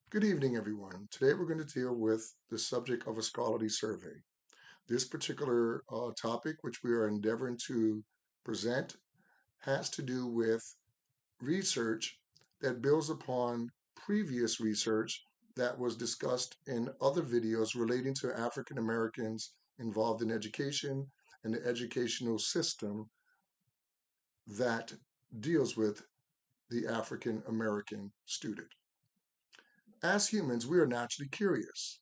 Good evening, everyone. Today we're going to deal with the subject of a scholarly survey. This particular topic, which we are endeavoring to present, has to do with research that builds upon previous research that was discussed in other videos relating to African Americans involved in education and the educational system that deals with the African American student. As humans, we are naturally curious.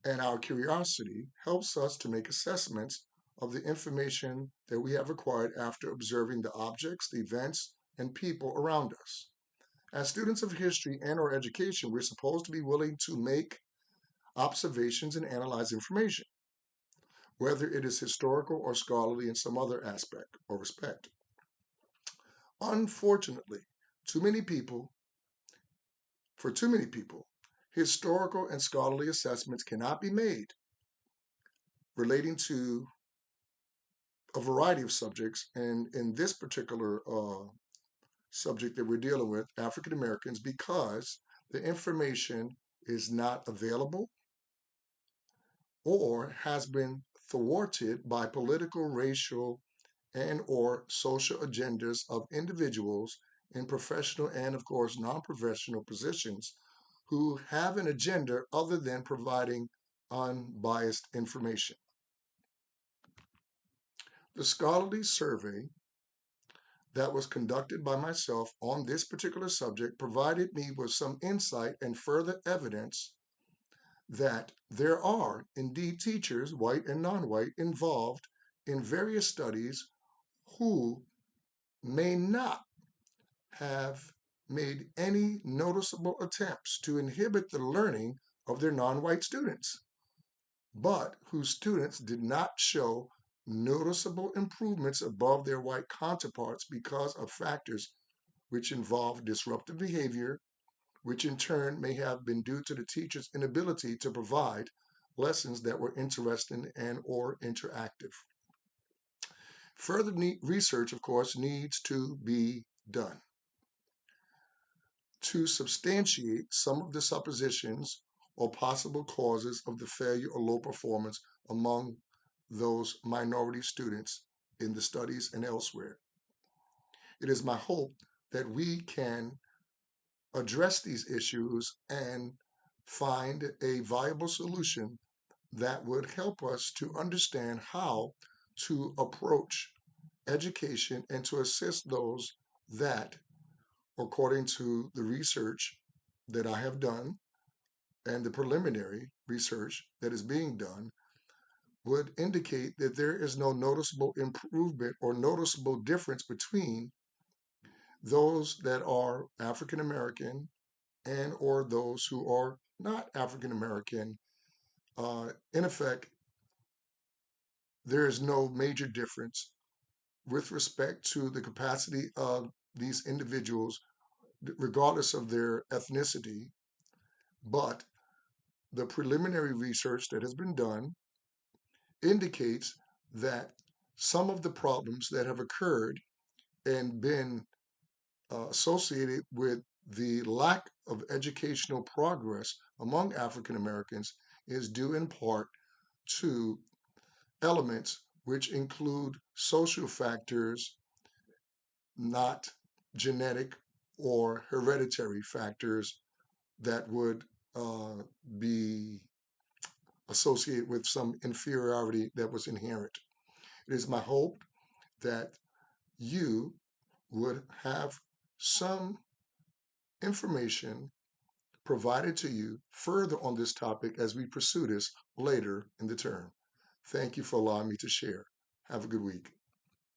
And our curiosity helps us to make assessments of the information that we have acquired after observing the objects, the events, and people around us. As students of history and or education, we're supposed to be willing to make observations and analyze information, whether it is historical or scholarly in some other aspect or respect. Unfortunately, too many people, for too many people, historical and scholarly assessments cannot be made relating to a variety of subjects, and in this particular subject that we're dealing with, African Americans, because the information is not available or has been thwarted by political, racial, and or social agendas of individuals in professional and, of course, non-professional positions who have an agenda other than providing unbiased information. The scholarly survey that was conducted by myself on this particular subject provided me with some insight and further evidence that there are indeed teachers, white and non-white, involved in various studies who may not have made any noticeable attempts to inhibit the learning of their non-white students, but whose students did not show noticeable improvements above their white counterparts because of factors which involve disruptive behavior, which in turn may have been due to the teacher's inability to provide lessons that were interesting and or interactive. Further research, of course, needs to be done to substantiate some of the suppositions or possible causes of the failure or low performance among those minority students in the studies and elsewhere. It is my hope that we can address these issues and find a viable solution that would help us to understand how to approach education and to assist those that, according to the research that I have done and the preliminary research that is being done, would indicate that there is no noticeable improvement or noticeable difference between those that are African American and or those who are not African American. In effect, there is no major difference with respect to the capacity of these individuals, regardless of their ethnicity. But the preliminary research that has been done indicates that some of the problems that have occurred and been associated with the lack of educational progress among African Americans is due in part to elements which include social factors, not genetic or hereditary factors that would be associated with some inferiority that was inherent. It is my hope that you would have some information provided to you further on this topic as we pursue this later in the term. Thank you for allowing me to share. Have a good week.